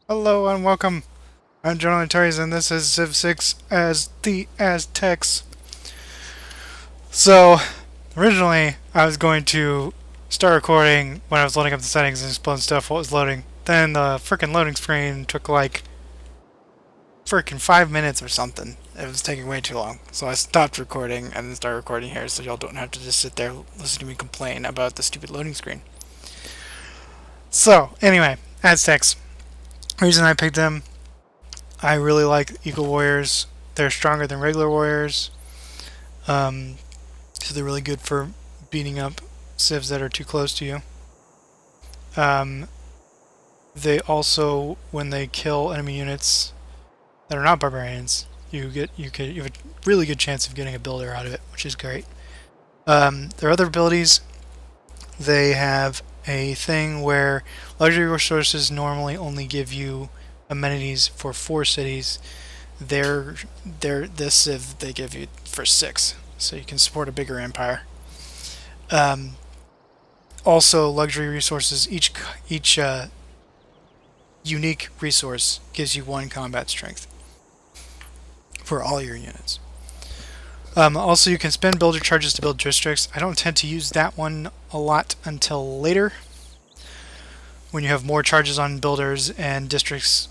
Hello and welcome. I'm Jonathan Torres and this is Civ 6 as the Aztecs. So, originally I was going to start recording when I was loading up the settings and explain stuff what was loading. Then the freaking loading screen took like freaking 5 minutes or something. It was taking way too long. So I stopped recording and then started recording here so y'all don't have to just sit there listening to me complain about the stupid loading screen. So, anyway, Aztecs. The reason I picked them, I really like Eagle Warriors. They're stronger than regular warriors. So they're really good for beating up civs that are too close to you. Um, they also, when they kill enemy units that are not barbarians, you have a really good chance of getting a builder out of it, which is great. Their other abilities, they have a thing where luxury resources normally only give you amenities for 4 cities. This civ they give you for 6, so you can support a bigger empire. Um, Also, luxury resources. Each unique resource gives you 1 combat strength for all your units. Also, you can spend builder charges to build districts. I don't tend to use that one a lot until later, when you have more charges on builders and districts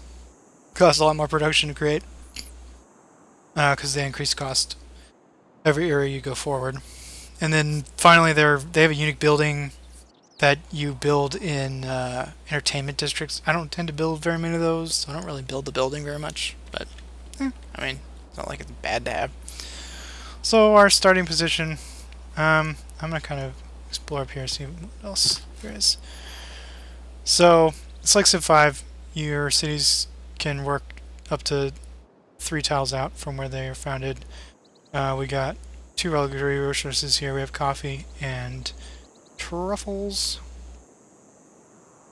cost a lot more production to create, because they increase cost every area you go forward. And then finally, they have a unique building that you build in entertainment districts. I don't tend to build very many of those, so I don't really build the building very much. But, I mean, it's not like it's bad to have. So our starting position, I'm going to kind of explore up here, see what else there is. So, it's like Civ 5. Your cities can work up to 3 tiles out from where they are founded. We got 2 luxury resources here. We have coffee and truffles.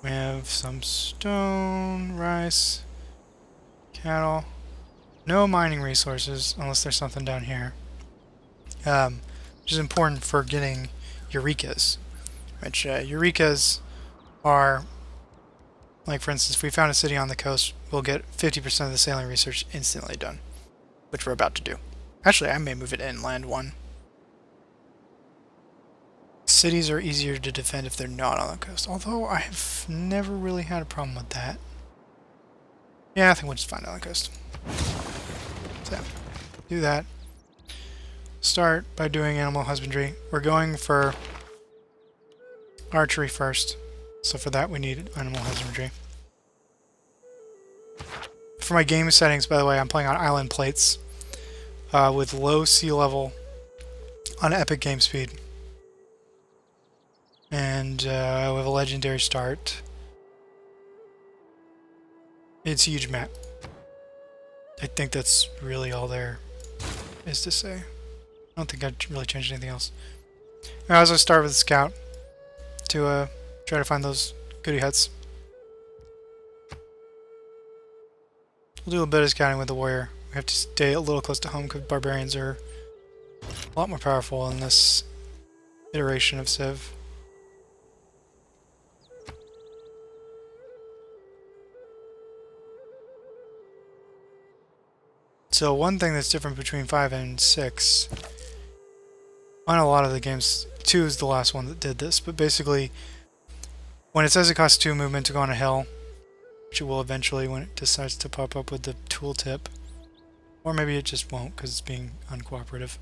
We have some stone, rice, cattle. No mining resources unless there's something down here, which is important for getting eurekas. Which eurekas are, like, for instance, if we found a city on the coast, we'll get 50% of the sailing research instantly done, which we're about to do. Actually, I may move it inland 1. Cities are easier to defend if they're not on the coast, although I have never really had a problem with that. Yeah, I think we'll just find it on the coast. So, do that. Start by doing animal husbandry. We're going for archery first, so for that we need animal husbandry. For my game settings, by the way, I'm playing on island plates with low sea level on epic game speed. And we have a legendary start. It's a huge map. I think that's really all there is to say. I don't think I'd really change anything else. I also start with a scout to try to find those goody huts. We'll do a bit of scouting with the warrior. We have to stay a little close to home because barbarians are a lot more powerful in this iteration of Civ. So one thing that's different between 5 and 6, on a lot of the games, 2 is the last one that did this, but basically, when it says it costs 2 movement to go on a hill, which it will eventually when it decides to pop up with the tooltip, or maybe it just won't because it's being uncooperative.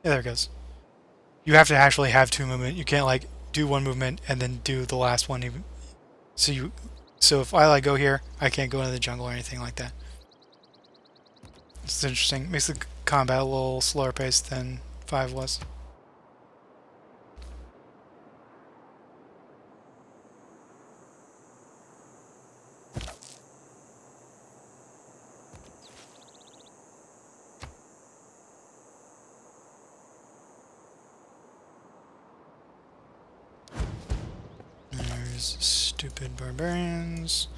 Yeah, there it goes. You have to actually have 2 movement. You can't like do 1 movement and then do the last one. Even so if I like go here, I can't go into the jungle or anything like that. It's interesting. Makes the combat a little slower paced than 5 was. There's stupid barbarians.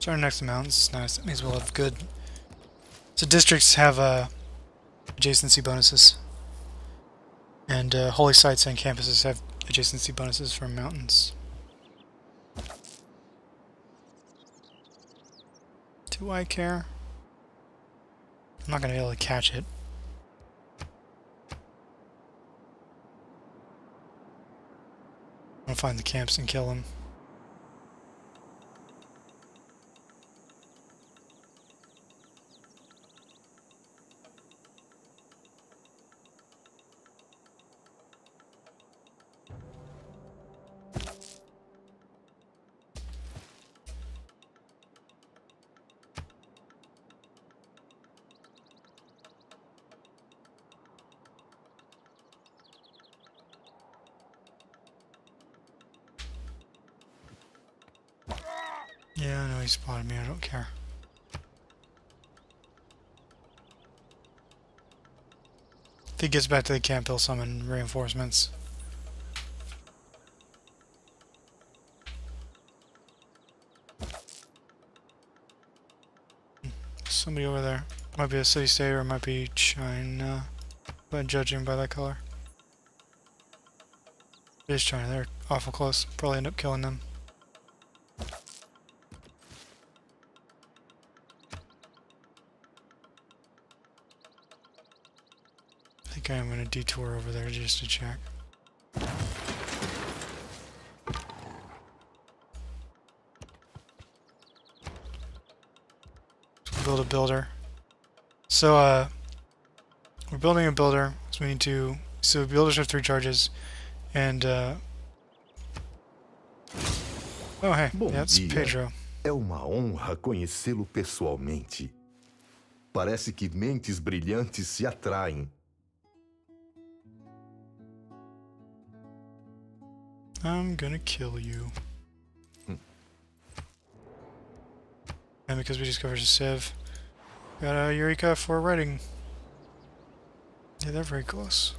Starting next to mountains is nice. That means we'll have good. So districts have adjacency bonuses. And holy sites and campuses have adjacency bonuses from mountains. Do I care? I'm not going to be able to catch it. I'm going to find the camps and kill them. Yeah, I know he spotted me, I don't care. If he gets back to the camp, he'll summon reinforcements. Somebody over there. Might be a city-state or it might be China, but judging by that color. It is China, they're awful close. Probably end up killing them. I think I'm going to detour over there just to check. Build a builder. So, we're building a builder, so we need to... So builders have 3 charges, and, Oh, hey, Bom that's dia. Pedro. É uma honra conhecê-lo pessoalmente. Parece que mentes brilhantes se atraem. I'm gonna kill you. And because we discovered a sieve, got a Eureka for writing. Yeah, they're very close.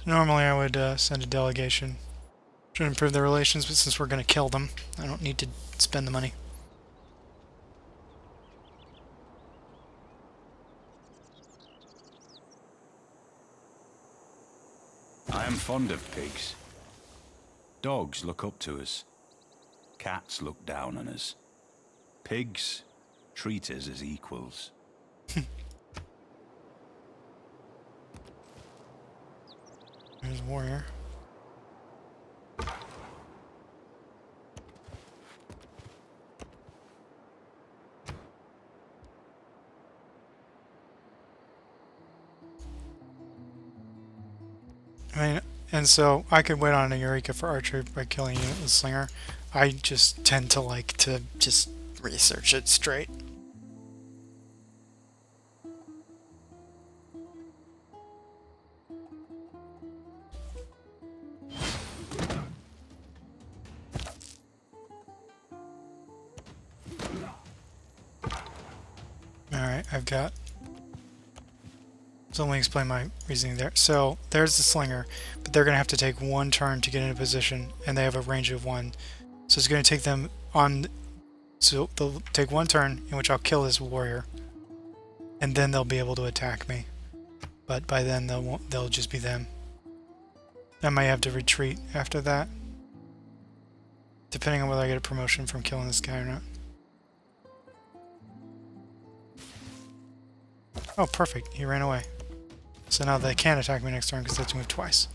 Normally I would send a delegation to improve the relations, but since we're going to kill them, I don't need to spend the money. I am fond of pigs. Dogs look up to us. Cats look down on us. Pigs treat us as equals. There's a warrior. I mean, and so I could wait on a Eureka for archery by killing you with Slinger. I just tend to like to just research it straight. Alright, I've got... So let me explain my reasoning there. So, there's the Slinger, but they're going to have to take 1 turn to get into position, and they have a range of 1. So it's going to take them on... So they'll take 1 turn, in which I'll kill this warrior, and then they'll be able to attack me. But by then, they'll just be them. I might have to retreat after that, depending on whether I get a promotion from killing this guy or not. Oh, perfect. He ran away. So now they can't attack me next turn because they have to move twice.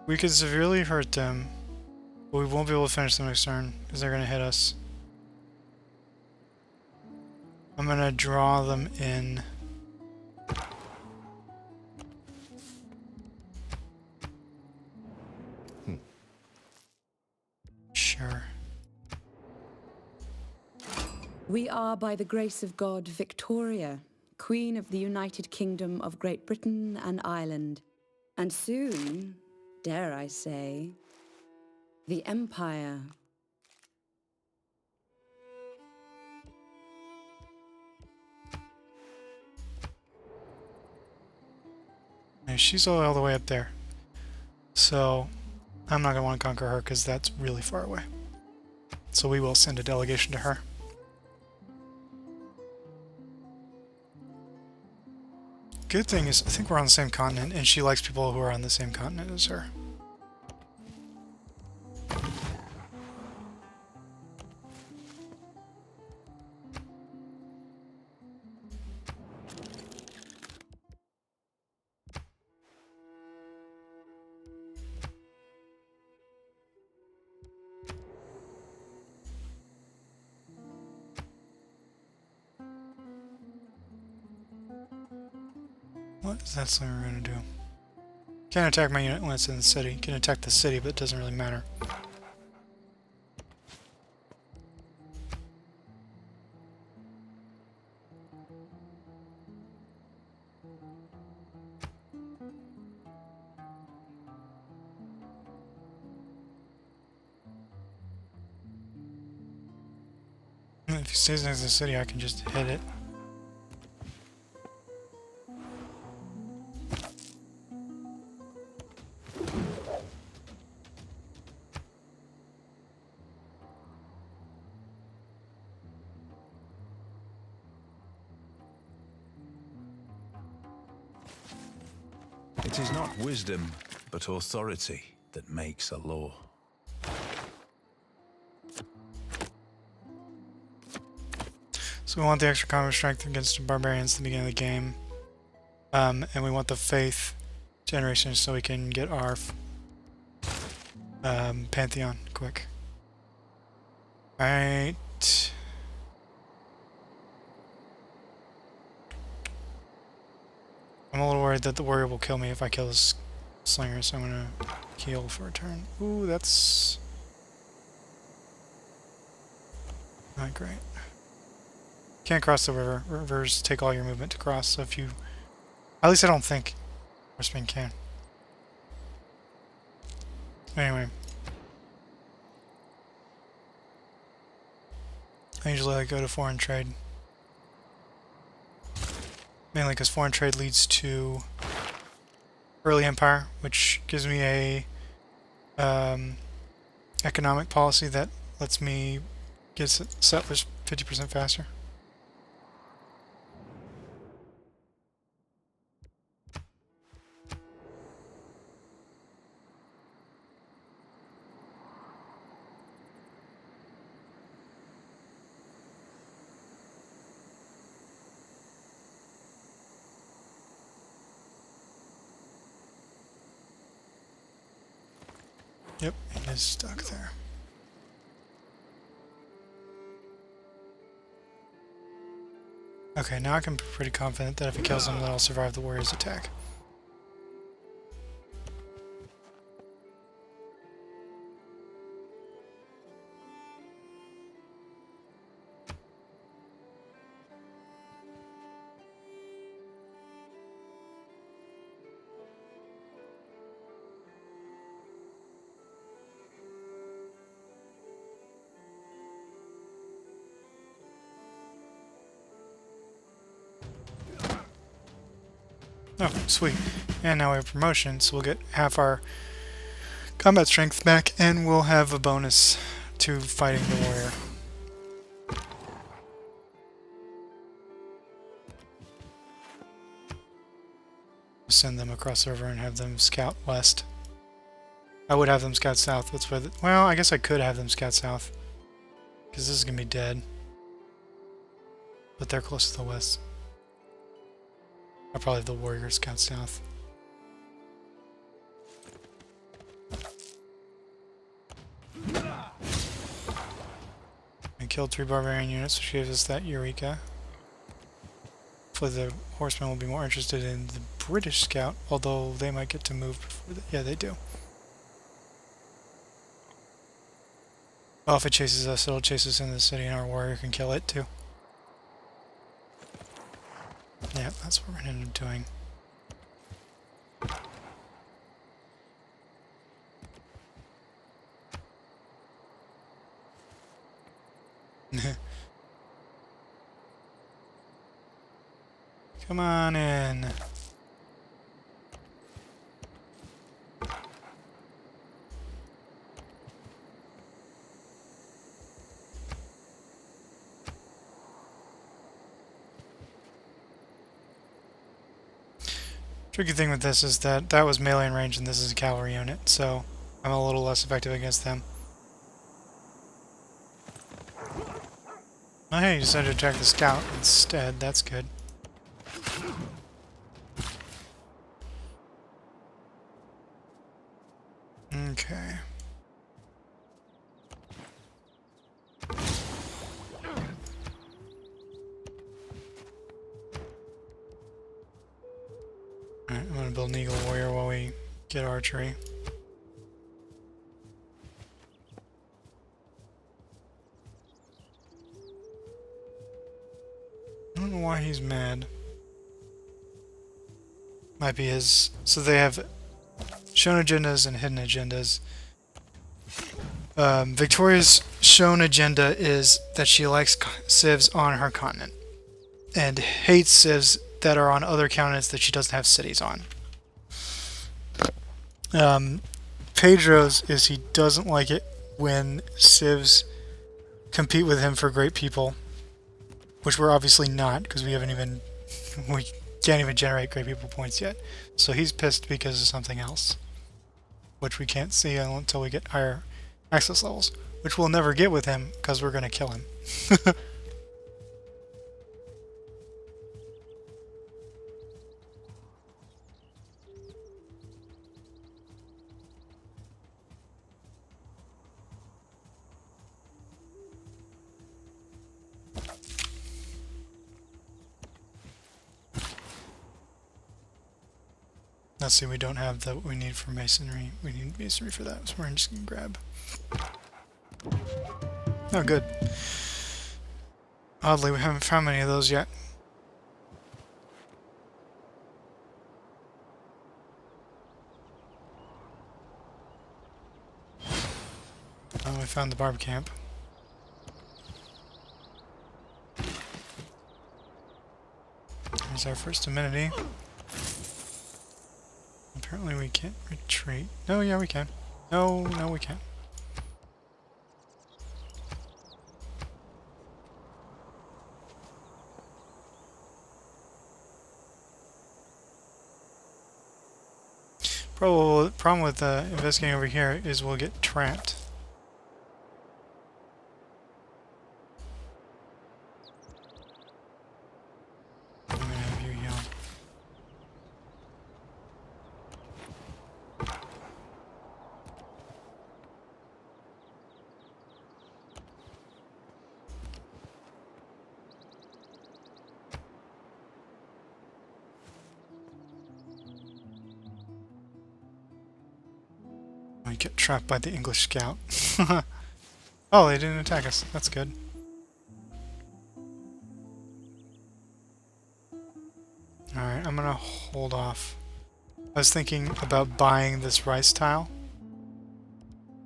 We could severely hurt them, but we won't be able to finish them next turn because they're going to hit us. I'm going to draw them in. We are, by the grace of God, Victoria, Queen of the United Kingdom of Great Britain and Ireland. And soon, dare I say, the Empire. And she's all the way up there. So I'm not going to want to conquer her because that's really far away. So we will send a delegation to her. Good thing is, I think we're on the same continent, and she likes people who are on the same continent as her. What is that slinger going to do? Can't attack my unit when it's in the city. Can attack the city, but it doesn't really matter. If he stays next to the city, I can just hit it. It is not wisdom, but authority that makes a law. So we want the extra combat strength against the barbarians at the beginning of the game. And we want the faith generation so we can get our pantheon quick. Alright. I'm a little worried that the warrior will kill me if I kill this slinger, so I'm gonna heal for a turn. Ooh, that's not great. Can't cross the river. Rivers take all your movement to cross, so if you... At least I don't think horsemen can. Anyway. I usually go to foreign trade. Mainly because foreign trade leads to early empire, which gives me a economic policy that lets me get settlers 50% faster. Yep, it is stuck there. Okay, now I can be pretty confident that if he kills him, that I'll survive the warrior's attack. Oh, sweet. And now we have promotion, so we'll get half our combat strength back, and we'll have a bonus to fighting the warrior. Send them across the river and have them scout west. I would have them scout south. That's where well, I guess I could have them scout south. Because this is going to be dead. But they're close to the west. I'll probably have the warrior scout south. I killed 3 barbarian units, which gives us that Eureka. Hopefully the horsemen will be more interested in the British scout, although they might get to move before yeah, they do. Well, if it chases us, it'll chase us into the city and our warrior can kill it too. Yeah, that's what we're gonna end up doing. Come on in. Tricky thing with this is that that was melee in range and this is a cavalry unit, so I'm a little less effective against them. Oh hey, you decided to attack the scout instead, that's good. Okay. Alright, I'm gonna build an eagle warrior while we get archery. I don't know why he's mad. Might be his... So they have shown agendas and hidden agendas. Victoria's shown agenda is that she likes civs on her continent and hates civs that are on other continents that she doesn't have cities on. Pedro's is he doesn't like it when civs compete with him for great people, which we're obviously not because we haven't even we can't even generate great people points yet. So he's pissed because of something else, which we can't see until we get higher access levels, which we'll never get with him because we're going to kill him. Let's see, we don't have what we need for masonry. We need masonry for that, so we're just going to grab. Oh, good. Oddly, we haven't found many of those yet. Oh, we found the barb camp. There's our first amenity. Apparently we can't retreat. No, yeah, we can. No, we can't. Problem with investigating over here is we'll get trapped. I'm gonna have you yell. We get trapped by the English scout. Oh, they didn't attack us. That's good. Alright, I'm gonna hold off. I was thinking about buying this rice tile.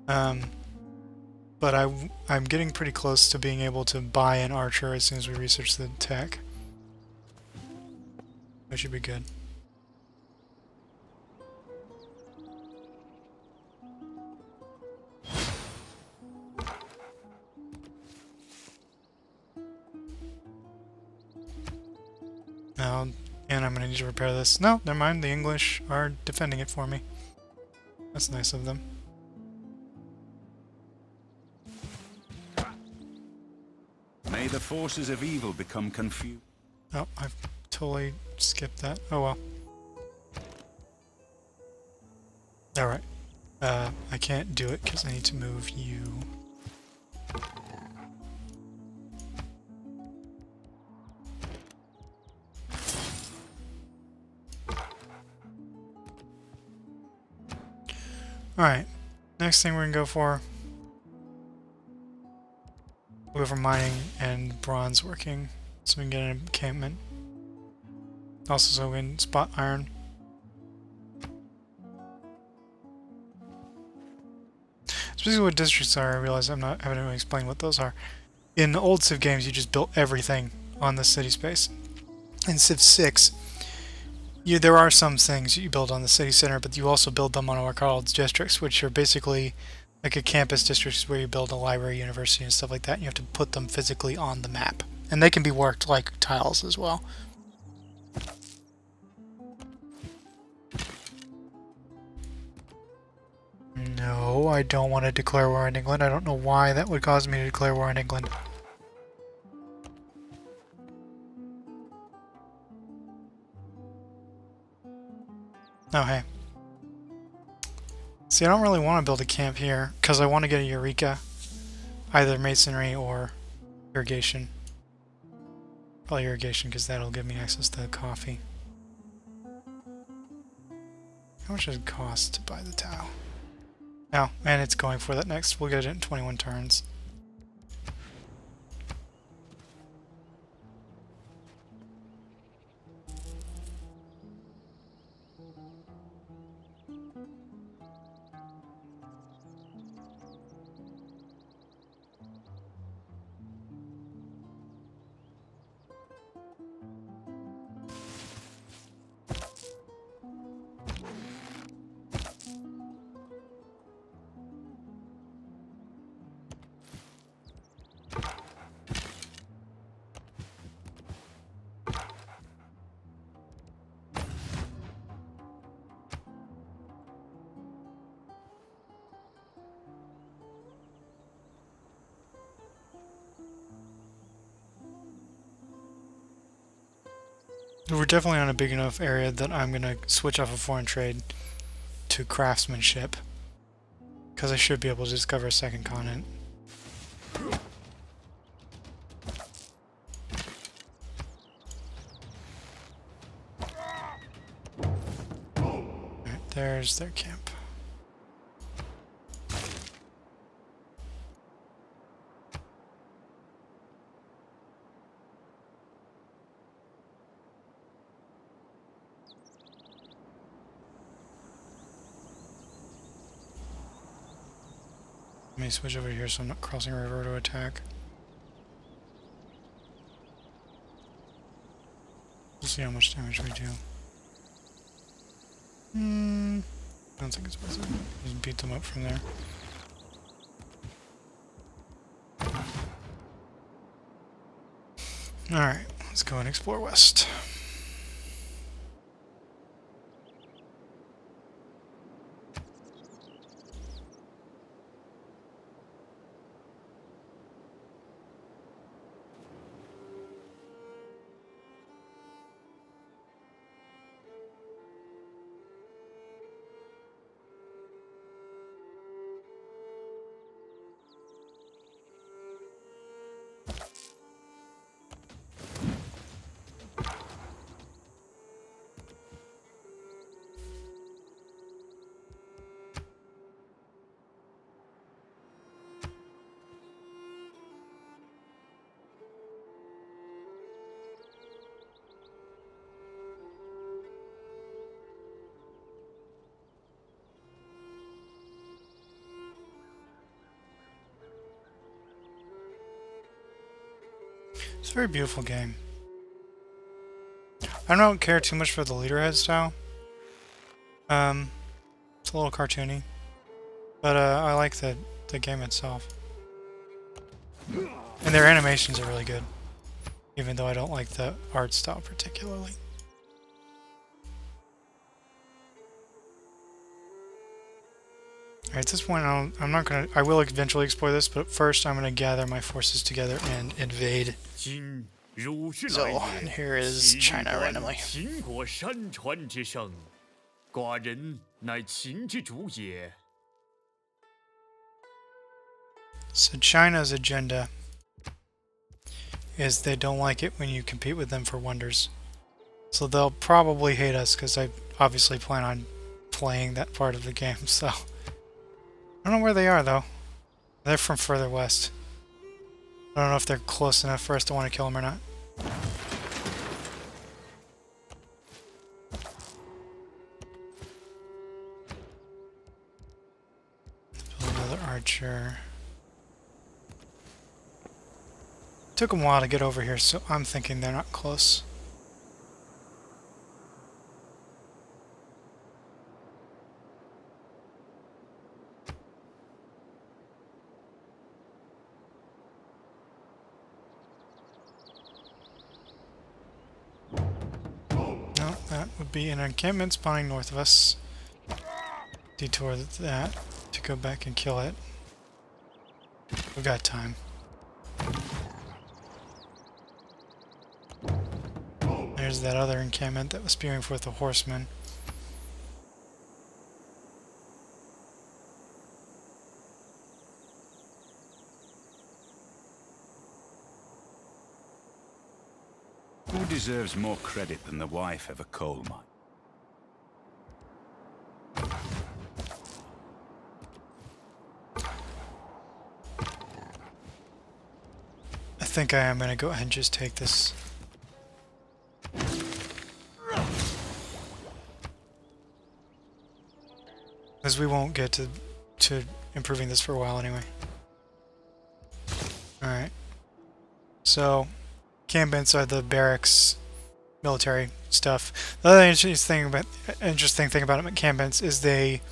But I'm getting pretty close to being able to buy an archer as soon as we research the tech. That should be good. Now, and I'm gonna need to repair this. No, never mind. The English are defending it for me. That's nice of them. May the forces of evil become confused. Oh, I've totally skipped that. Oh well. Alright. I can't do it because I need to move you. Alright. Next thing we're gonna go for Go for mining and bronze working, so we can get an encampment. Also, so we can spot iron. That's basically what districts are. I realize I haven't even explained what those are. In old Civ games, you just built everything on the city space. In Civ 6, there are some things you build on the city center, but you also build them on what are called districts, which are basically like a campus district where you build a library, university, and stuff like that. And you have to put them physically on the map. And they can be worked like tiles as well. No, I don't want to declare war on England. I don't know why that would cause me to declare war on England. Oh, hey. See, I don't really want to build a camp here, because I want to get a Eureka. Either masonry or irrigation. Probably irrigation, because that'll give me access to coffee. How much does it cost to buy the tile? Oh, and it's going for that next. We'll get it in 21 turns. We're definitely on a big enough area that I'm going to switch off of foreign trade to craftsmanship, because I should be able to discover a second continent. Alright, there's their camp. Let me switch over here so I'm not crossing a river to attack. We'll see how much damage we do. I don't think it's worth it. Just beat them up from there. Alright, let's go and explore west. It's a very beautiful game. I don't care too much for the leaderhead style. It's a little cartoony, but I like the game itself. And their animations are really good, even though I don't like the art style particularly. Alright, at this point I will eventually explore this, but first I'm gonna gather my forces together and invade. So, and here is China randomly. So China's agenda is they don't like it when you compete with them for wonders. So they'll probably hate us because I obviously plan on playing that part of the game, so... I don't know where they are though. They're from further west. I don't know if they're close enough for us to want to kill them or not. Build another archer. Took them a while to get over here, so I'm thinking they're not close. No, that would be an encampment spawning north of us. Detour that to go back and kill it. We've got time. There's that other encampment that was spewing forth the horsemen. Who deserves more credit than the wife of a coal mine? I think I am going to go ahead and just take this. Because we won't get to improving this for a while anyway. Alright. So, encampments are the barracks, military stuff. The other interesting thing about encampments is they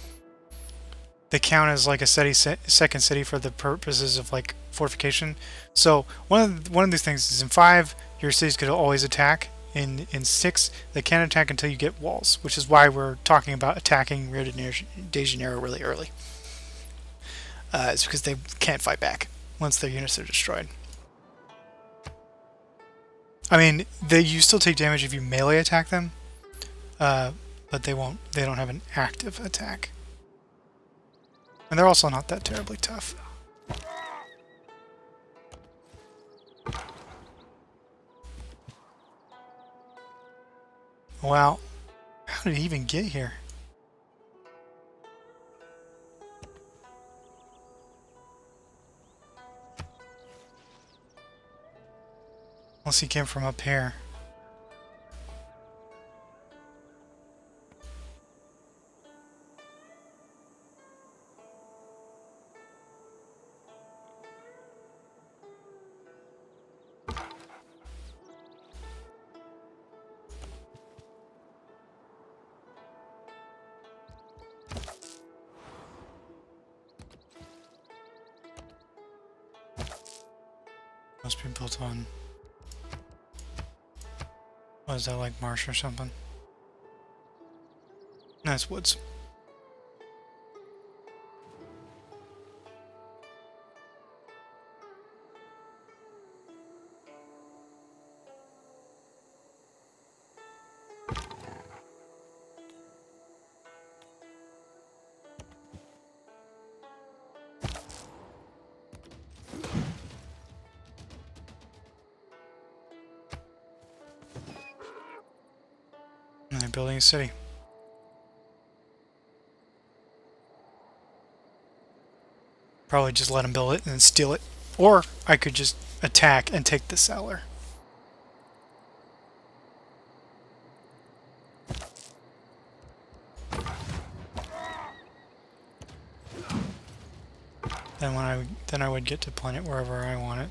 count as like a second city for the purposes of like fortification. So one of these things is in 5 your cities could always attack. In 6 they can't attack until you get walls, which is why we're talking about attacking Rio de Janeiro really early. It's because they can't fight back once their units are destroyed. I mean, you still take damage if you melee attack them, but they won't. They don't have an active attack, and they're also not that terribly tough. Wow, how did he even get here? Unless he came from up here. Must be built on... What is that, like marsh or something? No, it's woods. And they're building a city. Probably just let them build it and then steal it. Or I could just attack and take the cellar. Then I would get to plant it wherever I want it.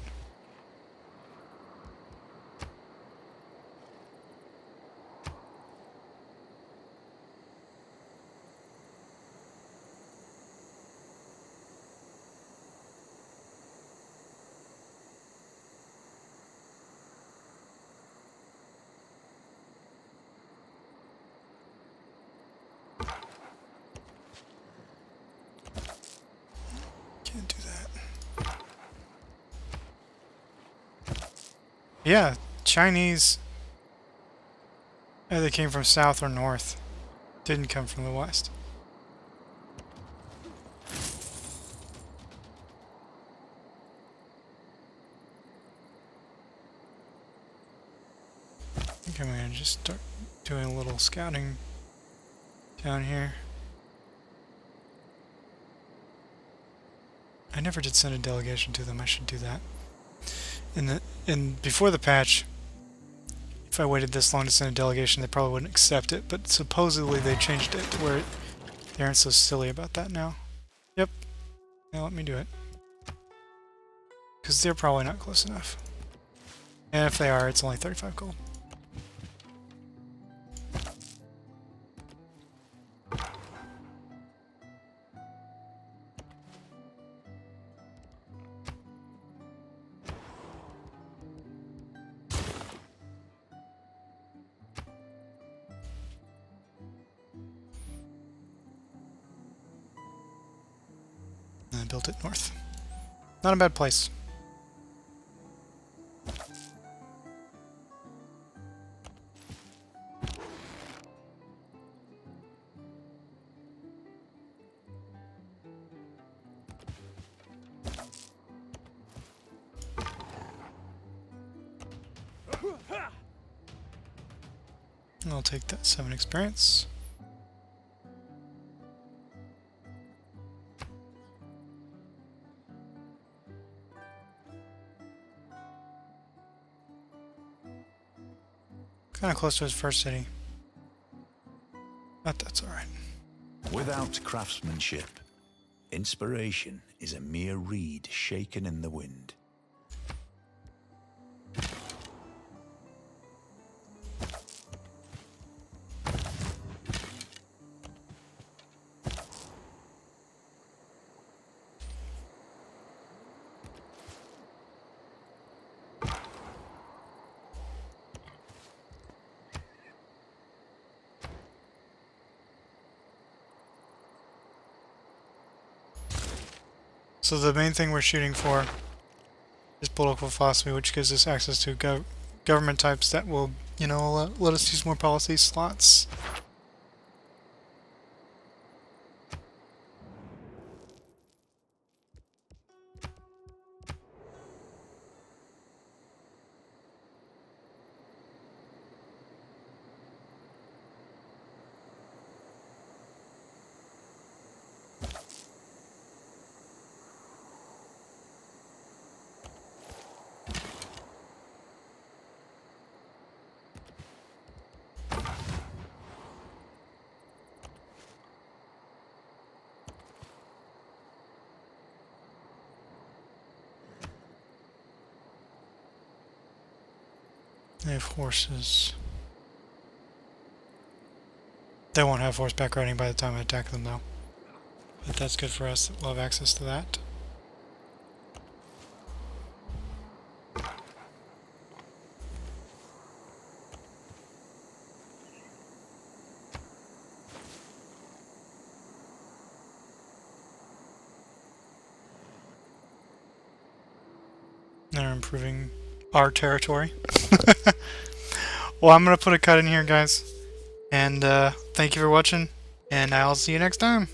Can't do that. Yeah, Chinese. They came from south or north. Didn't come from the west. I think I'm gonna just start doing a little scouting down here. I never did send a delegation to them. I should do that. before the patch, if I waited this long to send a delegation, they probably wouldn't accept it. But supposedly they changed it to where they aren't so silly about that now. Yep. Now let me do it. Because they're probably not close enough. And if they are, it's only 35 gold. And I built it north. Not a bad place. I'll take that 7 experience. Kind of close to his first city. But that's alright. Without craftsmanship, inspiration is a mere reed shaken in the wind. So the main thing we're shooting for is political philosophy, which gives us access to government types that will, you know, let us use more policy slots. They have horses. They won't have horseback riding by the time I attack them, though. But that's good for us. We'll have access to that. They're improving our territory. Well, I'm going to put a cut in here, guys. And thank you for watching. And I'll see you next time.